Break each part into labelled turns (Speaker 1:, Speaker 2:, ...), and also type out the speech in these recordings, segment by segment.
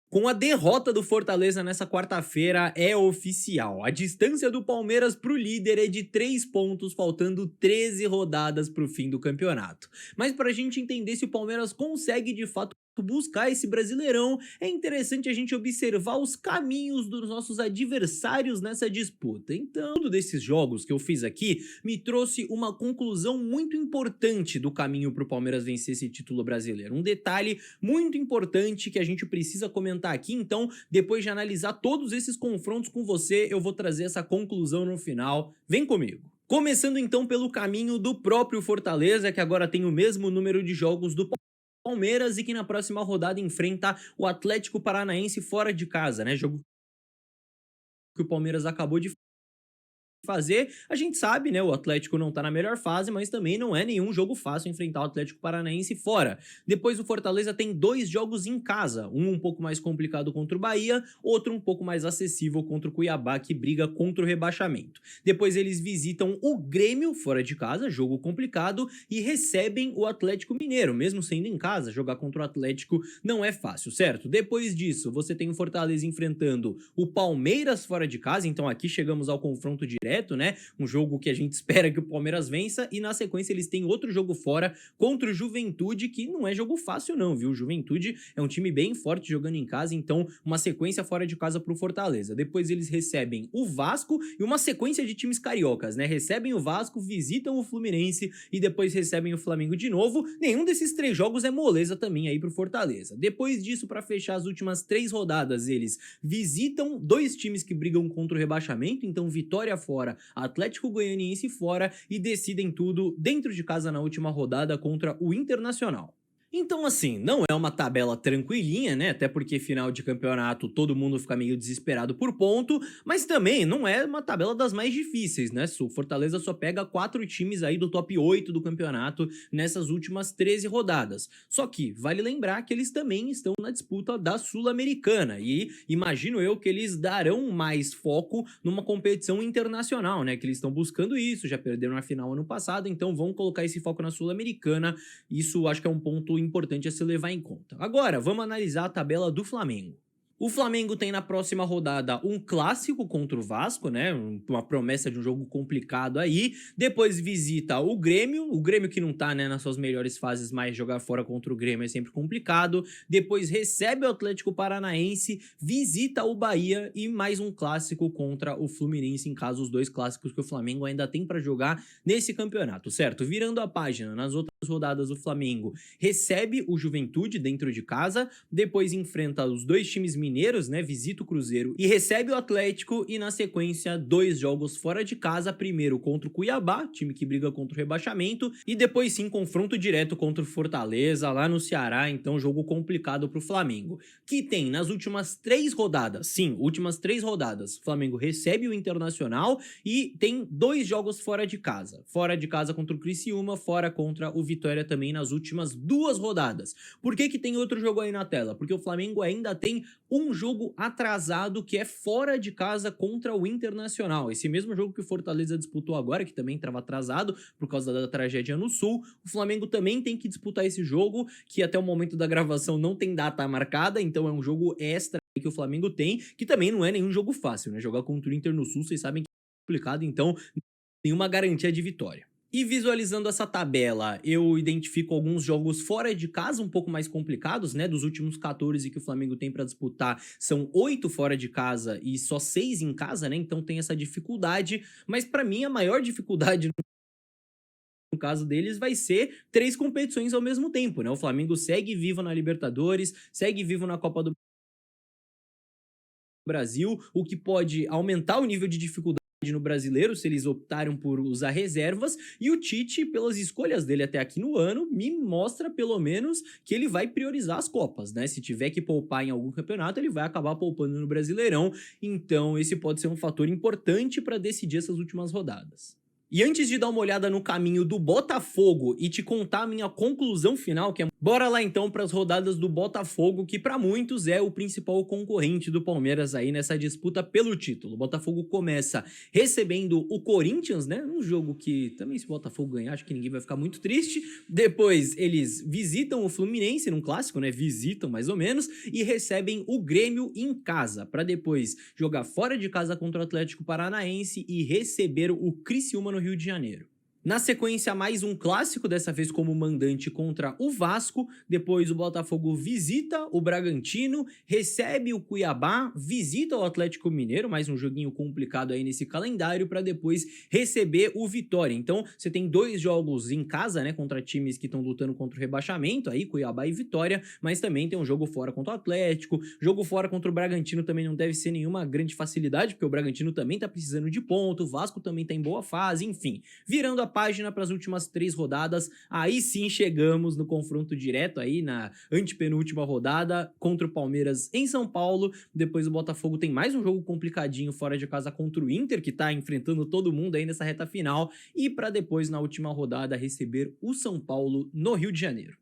Speaker 1: Com a derrota do Fortaleza nessa quarta-feira, é oficial. A distância do Palmeiras para o líder é de 3 pontos, faltando 13 rodadas para o fim do campeonato. Mas para a gente entender se o Palmeiras consegue de fato buscar esse Brasileirão, é interessante a gente observar os caminhos dos nossos adversários nessa disputa. Então, tudo desses jogos que eu fiz aqui me trouxe uma conclusão muito importante do caminho para o Palmeiras vencer esse título brasileiro. Um detalhe muito importante que a gente precisa comentar aqui, então, depois de analisar todos esses confrontos com você, eu vou trazer essa conclusão no final. Vem comigo! Começando então pelo caminho do próprio Fortaleza, que agora tem o mesmo número de jogos do Palmeiras e que na próxima rodada enfrenta o Atlético Paranaense fora de casa, né? Jogo que o Palmeiras acabou de fazer. A gente sabe, né, o Atlético não tá na melhor fase, mas também não é nenhum jogo fácil enfrentar o Atlético Paranaense fora. Depois o Fortaleza tem 2 jogos em casa, um pouco mais complicado contra o Bahia, outro um pouco mais acessível contra o Cuiabá, que briga contra o rebaixamento. Depois eles visitam o Grêmio fora de casa, jogo complicado, e recebem o Atlético Mineiro, mesmo sendo em casa, jogar contra o Atlético não é fácil, certo? Depois disso, você tem o Fortaleza enfrentando o Palmeiras fora de casa, então aqui chegamos ao confronto direto, né? Um jogo que a gente espera que o Palmeiras vença, e na sequência eles têm outro jogo fora contra o Juventude, que não é jogo fácil não, viu? O Juventude é um time bem forte jogando em casa, então uma sequência fora de casa pro Fortaleza. Depois eles recebem o Vasco e uma sequência de times cariocas, né? Recebem o Vasco, visitam o Fluminense e depois recebem o Flamengo de novo. Nenhum desses 3 jogos é moleza também aí pro Fortaleza. Depois disso, para fechar as últimas 3 rodadas, eles visitam 2 times que brigam contra o rebaixamento, então Vitória fora, Atlético Goianiense fora, e decidem tudo dentro de casa na última rodada contra o Internacional. Então assim, não é uma tabela tranquilinha, né, até porque final de campeonato todo mundo fica meio desesperado por ponto, mas também não é uma tabela das mais difíceis, né, o Fortaleza só pega 4 times aí do top 8 do campeonato nessas últimas 13 rodadas. Só que vale lembrar que eles também estão na disputa da Sul-Americana, e imagino eu que eles darão mais foco numa competição internacional, né, que eles estão buscando isso, já perderam a final ano passado, então vão colocar esse foco na Sul-Americana. Isso acho que é um ponto importante a se levar em conta. Agora, vamos analisar a tabela do Flamengo. O Flamengo tem na próxima rodada um clássico contra o Vasco, né? Uma promessa de um jogo complicado aí. Depois visita o Grêmio que não tá, né, nas suas melhores fases, mas jogar fora contra o Grêmio é sempre complicado. Depois recebe o Atlético Paranaense, visita o Bahia e mais um clássico contra o Fluminense, em caso os 2 clássicos que o Flamengo ainda tem para jogar nesse campeonato, certo? Virando a página, nas outras rodadas o Flamengo recebe o Juventude dentro de casa, depois enfrenta os 2 times mineiros, né, visita o Cruzeiro e recebe o Atlético, e na sequência 2 jogos fora de casa, primeiro contra o Cuiabá, time que briga contra o rebaixamento, e depois sim confronto direto contra o Fortaleza lá no Ceará, então jogo complicado pro Flamengo, que tem nas últimas 3 rodadas, sim, últimas 3 rodadas, o Flamengo recebe o Internacional e tem 2 jogos fora de casa contra o Criciúma, fora contra o Vitória também nas últimas 2 rodadas. Por que que tem outro jogo aí na tela? Porque o Flamengo ainda tem um jogo atrasado que é fora de casa contra o Internacional. Esse mesmo jogo que o Fortaleza disputou agora, que também estava atrasado por causa da tragédia no Sul, o Flamengo também tem que disputar esse jogo, que até o momento da gravação não tem data marcada, então é um jogo extra que o Flamengo tem, que também não é nenhum jogo fácil, né? Jogar contra o Inter no Sul, vocês sabem que é complicado, então nenhuma garantia de vitória. E visualizando essa tabela, eu identifico alguns jogos fora de casa um pouco mais complicados, né? Dos últimos 14 que o Flamengo tem para disputar, são 8 fora de casa e só 6 em casa, né? Então tem essa dificuldade, mas para mim a maior dificuldade no caso deles vai ser 3 competições ao mesmo tempo, né? O Flamengo segue vivo na Libertadores, segue vivo na Copa do Brasil, o que pode aumentar o nível de dificuldade no Brasileiro, se eles optaram por usar reservas, e o Tite, pelas escolhas dele até aqui no ano, me mostra pelo menos que ele vai priorizar as Copas, né? Se tiver que poupar em algum campeonato, ele vai acabar poupando no Brasileirão, então esse pode ser um fator importante para decidir essas últimas rodadas. E antes de dar uma olhada no caminho do Botafogo e te contar a minha conclusão final, que é Bora lá então para as rodadas do Botafogo, que para muitos é o principal concorrente do Palmeiras aí nessa disputa pelo título. O Botafogo começa recebendo o Corinthians, né? Um jogo que também, se o Botafogo ganhar, acho que ninguém vai ficar muito triste. Depois eles visitam o Fluminense num clássico, né? Visitam mais ou menos e recebem o Grêmio em casa, para depois jogar fora de casa contra o Atlético Paranaense e receber o Criciúma no Rio de Janeiro. Na sequência, mais um clássico, dessa vez como mandante contra o Vasco. Depois o Botafogo visita o Bragantino, recebe o Cuiabá, visita o Atlético Mineiro, mais um joguinho complicado aí nesse calendário, para depois receber o Vitória. Então você tem dois jogos em casa, né, contra times que estão lutando contra o rebaixamento, aí Cuiabá e Vitória, mas também tem um jogo fora contra o Atlético, jogo fora contra o Bragantino também não deve ser nenhuma grande facilidade, porque o Bragantino também tá precisando de ponto, o Vasco também tá em boa fase, enfim. Virando a página para as últimas 3 rodadas, aí sim chegamos no confronto direto aí na antepenúltima rodada contra o Palmeiras em São Paulo. Depois o Botafogo tem mais um jogo complicadinho fora de casa contra o Inter, que tá enfrentando todo mundo aí nessa reta final, e para depois na última rodada receber o São Paulo no Rio de Janeiro.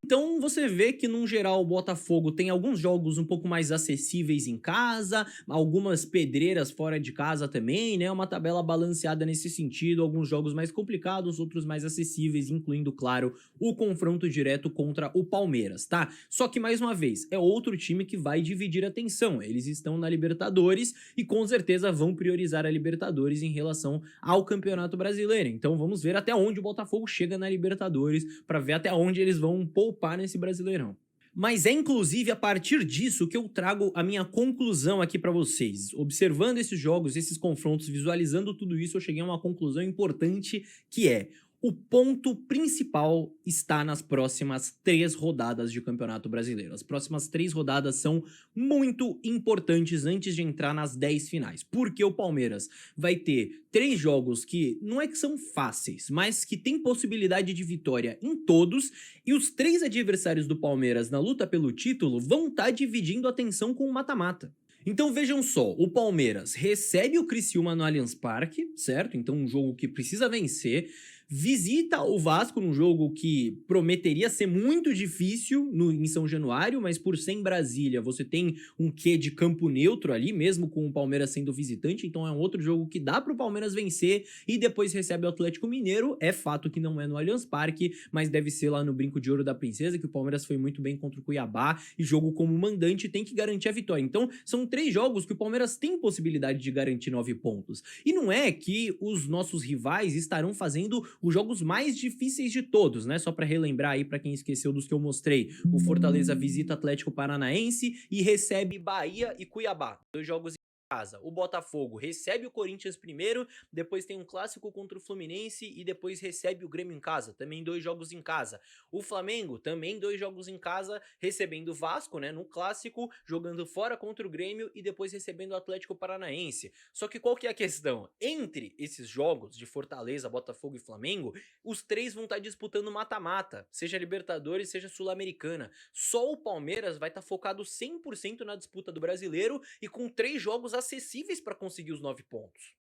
Speaker 1: Então você vê que, num geral, o Botafogo tem alguns jogos um pouco mais acessíveis em casa, algumas pedreiras fora de casa também, né? Uma tabela balanceada nesse sentido, alguns jogos mais complicados, outros mais acessíveis, incluindo, claro, o confronto direto contra o Palmeiras, tá? Só que, mais uma vez, é outro time que vai dividir a atenção. Eles estão na Libertadores e com certeza vão priorizar a Libertadores em relação ao Campeonato Brasileiro. Então vamos ver até onde o Botafogo chega na Libertadores, para ver até onde eles vão poupar nesse Brasileirão. Mas é inclusive a partir disso que eu trago a minha conclusão aqui para vocês. Observando esses jogos, esses confrontos, visualizando tudo isso, eu cheguei a uma conclusão importante, que é: o ponto principal está nas próximas 3 rodadas de Campeonato Brasileiro. As próximas 3 rodadas são muito importantes antes de entrar nas 10 finais. Porque o Palmeiras vai ter 3 jogos que não é que são fáceis, mas que tem possibilidade de vitória em todos. E os 3 adversários do Palmeiras na luta pelo título vão estar dividindo a atenção com o mata-mata. Então vejam só, o Palmeiras recebe o Criciúma no Allianz Parque, certo? Então um jogo que precisa vencer. Visita o Vasco num jogo que prometeria ser muito difícil em São Januário, mas por ser em Brasília você tem um quê de campo neutro ali, mesmo com o Palmeiras sendo visitante, então é um outro jogo que dá pro Palmeiras vencer. E depois recebe o Atlético Mineiro, é fato que não é no Allianz Parque, mas deve ser lá no Brinco de Ouro da Princesa, que o Palmeiras foi muito bem contra o Cuiabá, e jogo como mandante tem que garantir a vitória. Então são 3 jogos que o Palmeiras tem possibilidade de garantir 9 pontos. E não é que os nossos rivais estarão fazendo os jogos mais difíceis de todos, né? Só para relembrar aí para quem esqueceu dos que eu mostrei. O Fortaleza visita Atlético Paranaense e recebe Bahia e Cuiabá. 2 jogos casa. O Botafogo recebe o Corinthians primeiro, depois tem um clássico contra o Fluminense e depois recebe o Grêmio em casa, também 2 jogos em casa. O Flamengo também 2 jogos em casa, recebendo o Vasco, né, no clássico, jogando fora contra o Grêmio e depois recebendo o Atlético Paranaense. Só que qual que é a questão? Entre esses jogos de Fortaleza, Botafogo e Flamengo, os 3 vão estar disputando mata-mata, seja Libertadores, seja Sul-Americana. Só o Palmeiras vai estar focado 100% na disputa do Brasileiro e com 3 jogos acessíveis para conseguir os 9 pontos.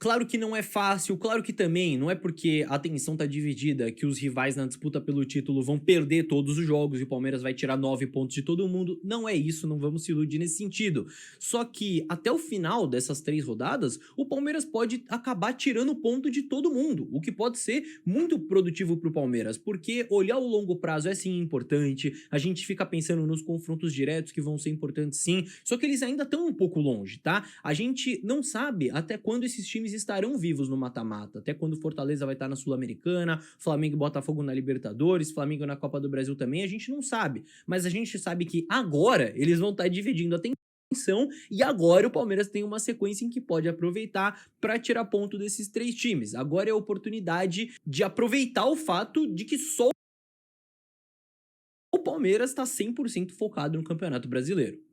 Speaker 1: Claro que não é fácil, claro que também não é porque a atenção tá dividida que os rivais na disputa pelo título vão perder todos os jogos e o Palmeiras vai tirar 9 pontos de todo mundo. Não é isso, não vamos se iludir nesse sentido. Só que até o final dessas 3 rodadas, o Palmeiras pode acabar tirando ponto de todo mundo, o que pode ser muito produtivo pro Palmeiras, porque olhar o longo prazo é sim importante, a gente fica pensando nos confrontos diretos que vão ser importantes sim, só que eles ainda estão um pouco longe, tá? A gente não sabe até quando esses times estarão vivos no mata-mata, até quando Fortaleza vai estar na Sul-Americana, Flamengo e Botafogo na Libertadores, Flamengo na Copa do Brasil também, a gente não sabe, mas a gente sabe que agora eles vão estar dividindo a atenção e agora o Palmeiras tem uma sequência em que pode aproveitar para tirar ponto desses 3 times. Agora é a oportunidade de aproveitar o fato de que só o Palmeiras está 100% focado no Campeonato Brasileiro.